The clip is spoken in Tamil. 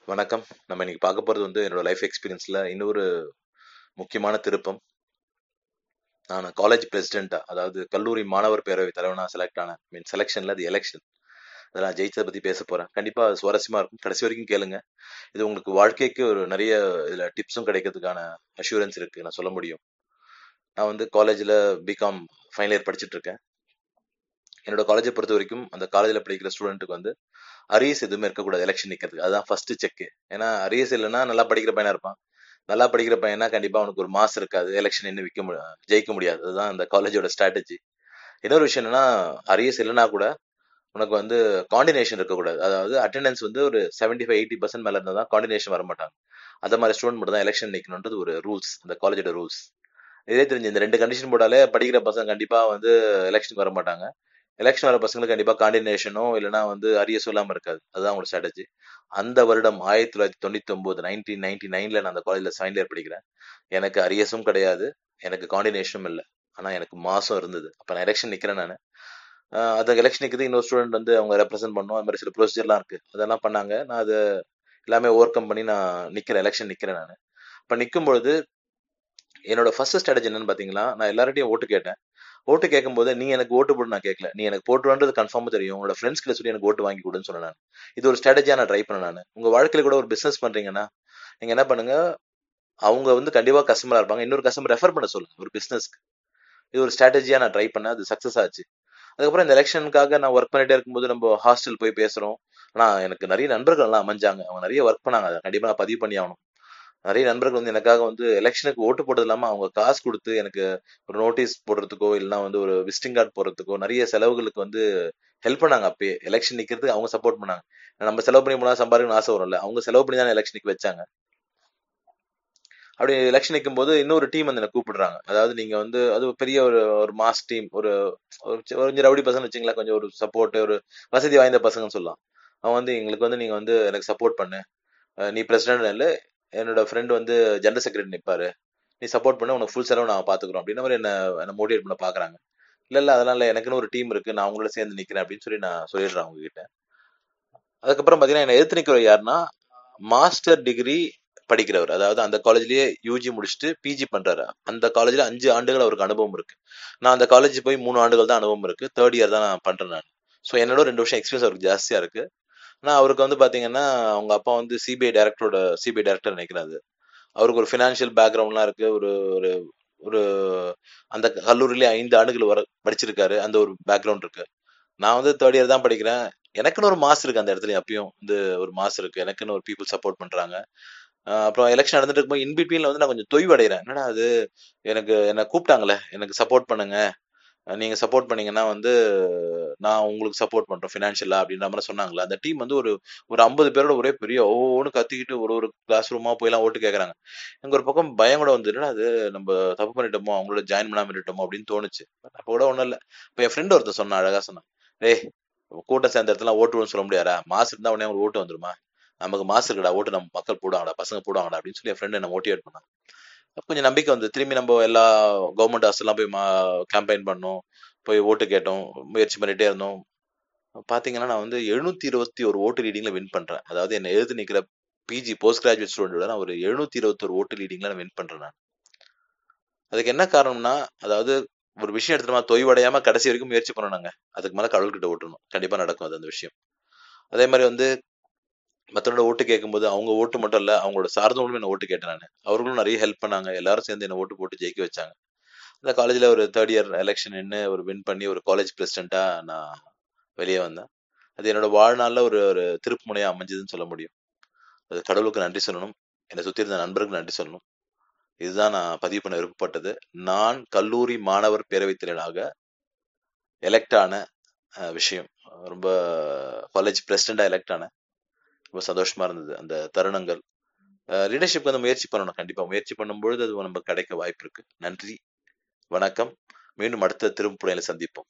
வணக்கம். நம்ம இன்னைக்கு பார்க்க போறது என்னோட லைஃப் எக்ஸ்பீரியன்ஸ்ல இன்னொரு முக்கியமான திருப்பம். நான் காலேஜ் பிரசிடென்ட்டா, அதாவது கல்லூரி மாணவர் பேரவை தலைவனா செலக்ட் ஆனேன். செலெக்ஷன்ல அது எலெக்ஷன். அதெல்லாம் ஜெயிச்சதை பத்தி பேச போறேன். கண்டிப்பா அது சுவாரஸ்யமா இருக்கும். கடைசி வரைக்கும் கேளுங்க. இது உங்களுக்கு வாழ்க்கைக்கு ஒரு நிறைய இதுல டிப்ஸும் கிடைக்கிறதுக்கான அஷூரன்ஸ் இருக்கு. நான் சொல்ல முடியும். நான் காலேஜ்ல பிகாம் ஃபைனல் இயர் படிச்சிட்டு இருக்கேன். என்னோட காலேஜை பொறுத்த வரைக்கும் அந்த காலேஜ்ல படிக்கிற ஸ்டூடெண்ட்டுக்கு அரியர்ஸ் எதுவுமே இருக்கக்கூடாது எலெக்ஷன் நிக்கிறதுக்கு. அதுதான் ஃபர்ஸ்ட் செக். ஏன்னா அரியர்ஸ் இல்லைன்னா நல்லா படிக்கிற பையனா இருப்பான். நல்லா படிக்கிற பையனா கண்டிப்பா அவனுக்கு ஒரு மாஸ் இருக்காது, எலெக்ஷன் நின்று ஜெயிக்க முடியாது. அதுதான் அந்த காலேஜோட ஸ்ட்ராட்டஜி. இன்னொரு விஷயம் என்னன்னா, அரியர்ஸ் இல்லைன்னா கூட உனக்கு காண்டினேஷன் இருக்கக்கூடாது. அதாவது அட்டெண்டன்ஸ் ஒரு 75-80% மேல இருந்தா தான் காண்டினேஷன் வர மாட்டாங்க. அந்த மாதிரி ஸ்டூடெண்ட் மட்டும் தான் எலெக்ஷன் நிக்கணும்ன்றது ஒரு ரூல்ஸ், அந்த காலேஜோட ரூல்ஸ். இதே தெரிஞ்சு இந்த ரெண்டு கண்டிஷன் போட்டாலே படிக்கிற பசங்க கண்டிப்பா எலெக்ஷன் வர மாட்டாங்க. எலெக்ஷன் வர பசங்களுக்கு கண்டிப்பா காண்டினேஷனோ இல்லைன்னா அரியர்ஸ் இல்லாம இருக்காது. அதுதான் உங்களோட ஸ்ட்ராட்டஜி. அந்த வருடம் 1999 1999ல நான் அந்த காலேஜ்ல ஃபைனல் இயர் படிக்கிறேன். எனக்கு அரியர்ஸும் கிடையாது, எனக்கு காண்டினேஷனும் இல்லை. ஆனா எனக்கு மாசம் இருந்தது. அப்ப நான் எலெக்ஷன் நிக்கிறேன். நான் அந்த எலெக்ஷன் நிற்கிறது இன்னொரு ஸ்டூடெண்ட் அவங்க ரெப்ரசென்ட் பண்ணும். அது மாதிரி சில ப்ரொசீஜர்லாம் இருக்கு, அதெல்லாம் பண்ணாங்க. நான் அதை எல்லாமே ஓவர் கம் பண்ணி நான் நிக்கிறேன், எலெக்ஷன் நிக்கிறேன். நான் இப்ப நிற்கும் பொழுது என்னோட ஃபர்ஸ்ட் ஸ்ட்ராட்டஜி என்னன்னு பாத்தீங்கன்னா, நான் எல்லார்ட்டையும் ஓட்டு கேட்டேன். ஓட்டு கேட்கும்போது நீ எனக்கு ஓட்டு போட்டு நான் கேட்கல, நீ எனக்கு போட்டுருன்றது கன்ஃபார்மா தெரியும், உங்களோட ஃப்ரெண்ட்ஸ் கிட்ட சொல்லி எனக்கு ஓட்டு வாங்கி கொடுன்னு சொன்னேன் நான். இது ஒரு ஸ்ட்ராட்டஜியா நான் ட்ரை பண்ணேன். நான் உங்க வாழ்க்கையில கூட ஒரு பிசினஸ் பண்றீங்கன்னா நீங்க என்ன பண்ணுங்க, அவங்க கண்டிப்பா கஸ்டமரா இருப்பாங்க, இன்னொரு கஸ்டமர் ரெஃபர் பண்ண சொல்லுங்க ஒரு பிசினஸ்க்கு. இது ஒரு ஸ்ட்ராட்டஜியா நான் ட்ரை பண்ணேன், அது சக்சஸ் ஆச்சு. அதுக்கப்புறம் இந்த எலெக்ஷனுக்காக நான் ஒர்க் பண்ணிட்டே இருக்கும்போது நம்ம ஹாஸ்டல் போய் பேசுறோம். ஆனா எனக்கு நிறைய நண்பர்கள் எல்லாம் அமைஞ்சாங்க, அவங்க நிறைய ஒர்க் பண்ணாங்க. அதை கண்டிப்பா நான் பதிவு பண்ணி ஆகணும். நிறைய நண்பர்கள் எனக்காக எலெக்ஷனுக்கு ஓட்டு போட்டது இல்லாம அவங்க காசு கொடுத்து எனக்கு ஒரு நோட்டீஸ் போடுறதுக்கோ இல்லைன்னா ஒரு விசிட்டிங் கார்டு போடுறதுக்கோ நிறைய செலவுகளுக்கு ஹெல்ப் பண்ணாங்க. அப்பயே எலெக்ஷன் நிக்கிறதுக்கு அவங்க சப்போர்ட் பண்ணாங்க. நம்ம செலவு பண்ணி போனா சம்பாதிக்கணும்னு ஆசை வரும்ல, அவங்க செலவு பண்ணி தான் எலெக்ஷனுக்கு வச்சாங்க. அப்படி எலெக்ஷன் நிற்கும் போது இன்னொரு டீம் என்ன கூப்பிடுறாங்க. அதாவது நீங்க அது ஒரு பெரிய ஒரு ஒரு மாஸ் டீம், ஒரு கொஞ்சம் ரவுடி பசங்க வச்சுங்களா, கொஞ்சம் ஒரு சப்போர்ட், ஒரு வசதி வாய்ந்த பசங்கன்னு சொல்லலாம். அவன் எங்களுக்கு நீங்க எனக்கு சப்போர்ட் பண்ணு, நீ பிரசிடென்ட் இல்ல, என்னோட ஃப்ரெண்ட் ஜெனரல் செக்ரட்டரி நிப்பாரு, நீ சப்போர்ட் பண்ண, உனக்கு ஃபுல் செலவு நான் பாத்துக்கிறோம் அப்படின்ற மாதிரி என்ன மோட்டிவேட் பண்ண பாக்குறாங்க. இல்ல இல்ல அதனால எனக்குன்னு ஒரு டீம் இருக்கு, நான் அவங்களோட சேர்ந்து நிக்கிறேன் அப்படின்னு சொல்லி நான் சொல்லிடுறேன் அவங்க கிட்ட. அதுக்கப்புறம் பாத்தீங்கன்னா என்ன எதிர்த்து நிக்கிற யாருன்னா, மாஸ்டர் டிகிரி படிக்கிறவர். அதாவது அந்த காலேஜ்லயே யூஜி முடிச்சுட்டு பிஜி பண்றாரு. அந்த காலேஜ்ல 5 ஆண்டுகள் அவருக்கு அனுபவம் இருக்கு. நான் அந்த காலேஜ் போய் 3 ஆண்டுகள் தான் அனுபவம் இருக்கு. தேர்ட் இயர் தான் நான் பண்றேன் நான். ஸோ என்னோட 2 வருஷம் எக்ஸ்பீரியன்ஸ் அவருக்கு ஜாஸ்தியா இருக்கு. நான் அவருக்கு பாத்தீங்கன்னா, அவங்க அப்பா சிபிஐ டைரக்டர் நினைக்கிறாரு. அவருக்கு ஒரு ஃபினான்ஷியல் பேக்ரவுண்ட்லாம் இருக்கு. ஒரு ஒரு ஒரு அந்த கல்லூரியிலே 5 ஆண்டுகள் படிச்சிருக்காரு. அந்த ஒரு பேக்ரவுண்ட் இருக்கு. நான் தேர்ட் இயர் தான் படிக்கிறேன். எனக்குன்னு ஒரு மாஸ் இருக்கு அந்த இடத்துல. அப்பயும் ஒரு மாஸ் இருக்கு, எனக்குன்னு ஒரு பீப்புள் சப்போர்ட் பண்றாங்க. அப்புறம் எலெக்ஷன் நடந்துட்டு இருக்கும்போது இன்பிட்வீன்ல நான் கொஞ்சம் தொய்வு அடைகிறேன். என்னடா அது, எனக்கு என்ன கூப்பிட்டாங்களே, எனக்கு சப்போர்ட் பண்ணுங்க, நீங்க சப்போர்ட் பண்ணீங்கன்னா நான் உங்களுக்கு சப்போர்ட் பண்றோம் ஃபினான்ஷியலா அப்படின்ற மாதிரி சொன்னாங்களா. அந்த டீம் ஒரு ஒரு 50 பேரோட ஒரே பெரிய ஒவ்வொன்னு கத்திக்கிட்டு ஒரு ஒரு கிளாஸ் ரூமா போய் எல்லாம் ஓட்டு கேட்கறாங்க. எங்க ஒரு பக்கம் பயம் கூட என்னடா அது, நம்ம தப்பு பண்ணிட்டோமோ, அவங்களோட ஜாயின் பண்ணாம விட்டுட்டோமோ அப்படின்னு தோணுச்சு. அப்ப கூட ஒண்ணும் இல்ல. இப்ப என் ஃப்ரெண்ட் ஒருத்தர் சொன்னான், அழகா சொன்னான், டேய் கூட்டம் சேர்ந்த இடத்துல ஓட்டுன்னு சொல்ல முடியாதா, மாசு இருந்தா உடனே அவங்க ஓட்டு வந்துருமா, நமக்கு மாசு இருக்குடா, ஓட்டு நம்ம மக்கள் போடுவாங்கடா, பசங்க போடுவாங்கடா அப்படின்னு சொல்லி என் ஃப்ரெண்ட் என்ன மோட்டிவேட் பண்ணான். கொஞ்சம் நம்பிக்கை திரும்பி நம்ம எல்லா கவர்மெண்ட் ஹாஸ்டல்லாம் போய் கேம்பெயின் பண்ணோம், போய் ஓட்டு கேட்டோம், முயற்சி பண்ணிட்டே இருந்தோம். பாத்தீங்கன்னா நான் 721 ஓட்டு லீடிங்ல வின் பண்றேன். அதாவது என்ன எழுதி நிக்கிற பிஜி போஸ்ட் கிராஜுவேட் ஸ்டூடெண்ட் நான் ஒரு 721 ஓட்டு லீடிங்ல நான் வின் பண்றேன் நான். அதுக்கு என்ன காரணம்னா, அதாவது ஒரு விஷயம் எடுத்துமா தொய்வடையாம கடைசி வரைக்கும் முயற்சி பண்ணணுங்க. அதுக்கு மேல கடவுள்கிட்ட ஓட்டணும், கண்டிப்பா நடக்கும் அது அந்த விஷயம். அதே மாதிரி மத்தவங்களோட ஓட்டு கேட்கும்போது அவங்க ஓட்டு மட்டும் இல்ல, அவங்களோட சார்ந்தவங்களும் என்ன ஓட்டு கேட்டேன் நான். அவர்களும் நிறைய ஹெல்ப் பண்ணாங்க. எல்லாரும் சேர்ந்து என்ன ஓட்டு போட்டு ஜெயிக்க வச்சாங்க. அந்த காலேஜ்ல ஒரு தேர்ட் இயர் எலெக்ஷன் நின்று ஒரு வின் பண்ணி ஒரு காலேஜ் பிரசிடென்ட்டா நான் வெளியே வந்தேன். அது என்னோட வாழ்நாள்ல ஒரு ஒரு திருப்பு முனையா அமைஞ்சதுன்னு சொல்ல முடியும். அது கடவுளுக்கு நன்றி சொல்லணும், என்னை சுத்தி இருந்த நண்பர்களுக்கு நன்றி சொல்லணும். இதுதான் நான் பதிவு பண்ண விருப்பப்பட்டது. நான் கல்லூரி மாணவர் பேரவைத் தலைவராக எலெக்ட் ஆன விஷயம். ரொம்ப காலேஜ் பிரசிடென்டா எலெக்ட் ஆன ரொம்ப சந்தோஷமா இருந்தது அந்த தருணங்கள். லீடர்ஷிப் முயற்சி பண்ணணும், கண்டிப்பா முயற்சி பண்ணும்பொழுது அது நமக்கு கிடைக்க வாய்ப்பு இருக்கு. நன்றி, வணக்கம். மீண்டும் அடுத்த திருப்புனையில சந்திப்போம்.